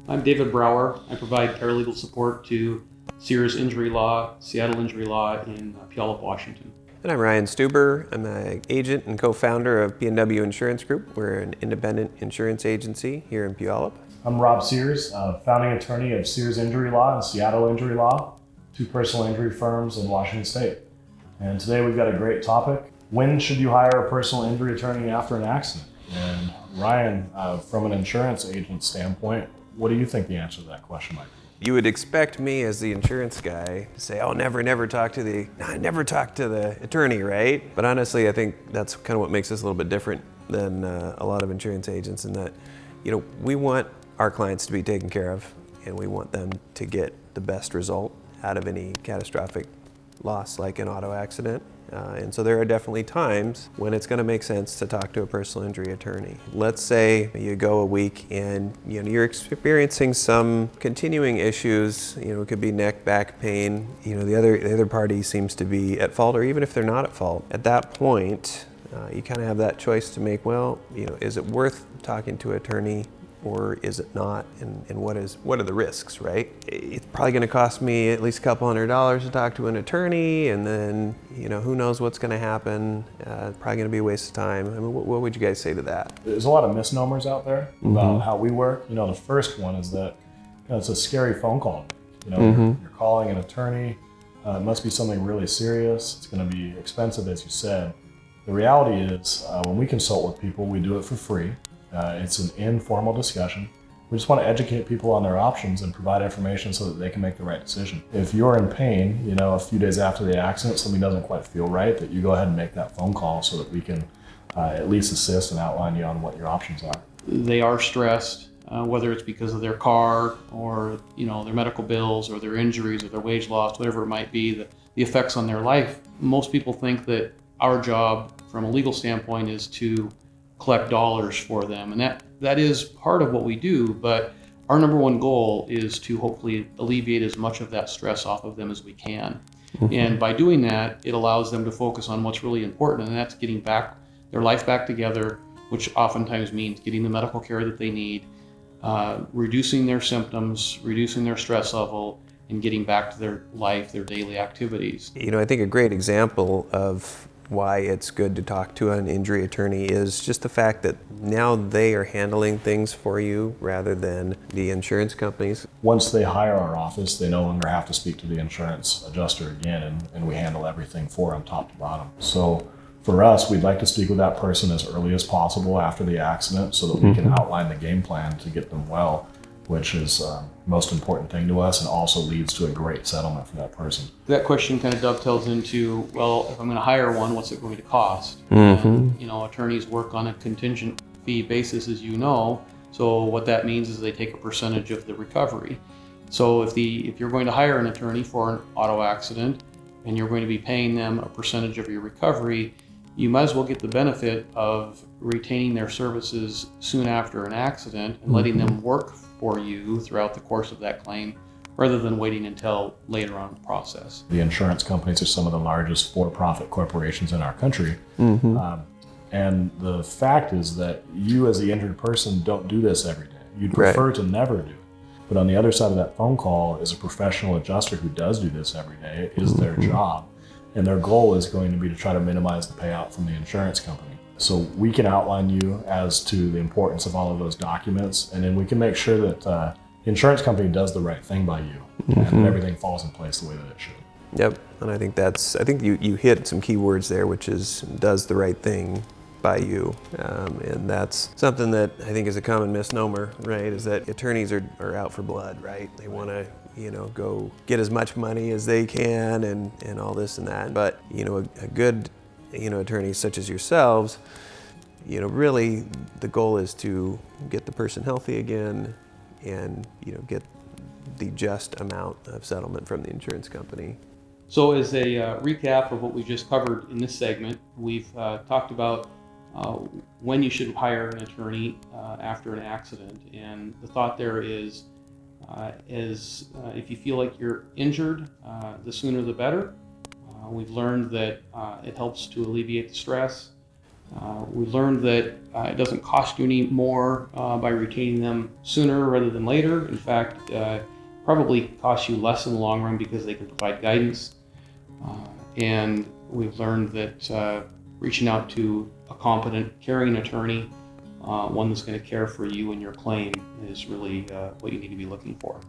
I'm David Brower. I provide paralegal support to Sears Injury Law, Seattle Injury Law in Puyallup, Washington. And I'm Ryan Stueber. I'm an agent and co-founder of PNW Insurance Group. We're an independent insurance agency here in Puyallup. I'm Rob Sears, founding attorney of Sears Injury Law and Seattle Injury Law, two personal injury firms in Washington State. And today we've got a great topic. When should you hire a personal injury attorney after an accident? And Ryan, from an insurance agent standpoint, what do you think the answer to that question might be? You would expect me as the insurance guy to say, never talk to the attorney, right? But honestly, I think that's kind of what makes us a little bit different than a lot of insurance agents in that, we want our clients to be taken care of and we want them to get the best result out of any catastrophic loss like an auto accident. And so there are definitely times when it's going to make sense to talk to a personal injury attorney. Let's say you go a week and you're experiencing some continuing issues. It could be neck, back pain. The other party seems to be at fault, or even if they're not at fault. At that point, you kind of have that choice to make. Is it worth talking to an attorney? Or is it not? And what are the risks, right? It's probably going to cost me at least a couple $100s to talk to an attorney, and then who knows what's going to happen. Probably going to be a waste of time. I mean, what would you guys say to that? There's a lot of misnomers out there about how we work. The first one is that it's a scary phone call. You're calling an attorney. It must be something really serious. It's going to be expensive, as you said. The reality is, when we consult with people, we do it for free. It's an informal discussion. We just want to educate people on their options and provide information so that they can make the right decision. If you're in pain, a few days after the accident, something doesn't quite feel right, that you go ahead and make that phone call so that we can at least assist and outline you on what your options are. They are stressed, whether it's because of their car or their medical bills or their injuries or their wage loss, whatever it might be, the effects on their life. Most people think that our job from a legal standpoint is to collect dollars for them, and that is part of what we do, but our number one goal is to hopefully alleviate as much of that stress off of them as we can. And by doing that, it allows them to focus on what's really important, and that's getting their life back together, which oftentimes means getting the medical care that they need, reducing their symptoms, reducing their stress level, and getting back to their life, their daily activities. I think a great example of why it's good to talk to an injury attorney is just the fact that now they are handling things for you rather than the insurance companies. Once they hire our office, they no longer have to speak to the insurance adjuster again, and we handle everything for them top to bottom. So for us, we'd like to speak with that person as early as possible after the accident so that we can outline the game plan to get them well, which is the most important thing to us and also leads to a great settlement for that person. That question kind of dovetails into, well, if I'm going to hire one, what's it going to cost? Attorneys work on a contingent fee basis, as you know. So what that means is they take a percentage of the recovery. So if you're going to hire an attorney for an auto accident and you're going to be paying them a percentage of your recovery, you might as well get the benefit of retaining their services soon after an accident and letting them work for you throughout the course of that claim, rather than waiting until later on in the process. The insurance companies are some of the largest for-profit corporations in our country. And the fact is that you as the injured person don't do this every day. You'd prefer to never do it. But on the other side of that phone call is a professional adjuster who does do this every day. It is their job. And their goal is going to be to try to minimize the payout from the insurance company. So we can outline you as to the importance of all of those documents, and then we can make sure that the insurance company does the right thing by you, and everything falls in place the way that it should. Yep, and I think you hit some key words there, which is does the right thing by you, and that's something that I think is a common misnomer, right? Is that attorneys are out for blood, right? They want to go get as much money as they can and all this and that. But, a good, attorneys such as yourselves, really the goal is to get the person healthy again and, get the just amount of settlement from the insurance company. So as a recap of what we just covered in this segment, we've talked about when you should hire an attorney after an accident. And the thought there is if you feel like you're injured, the sooner the better. We've learned that it helps to alleviate the stress. We learned that it doesn't cost you any more by retaining them sooner rather than later. In fact, probably costs you less in the long run because they can provide guidance. And we've learned that reaching out to a competent, caring attorney, one that's going to care for you and your claim, is really what you need to be looking for.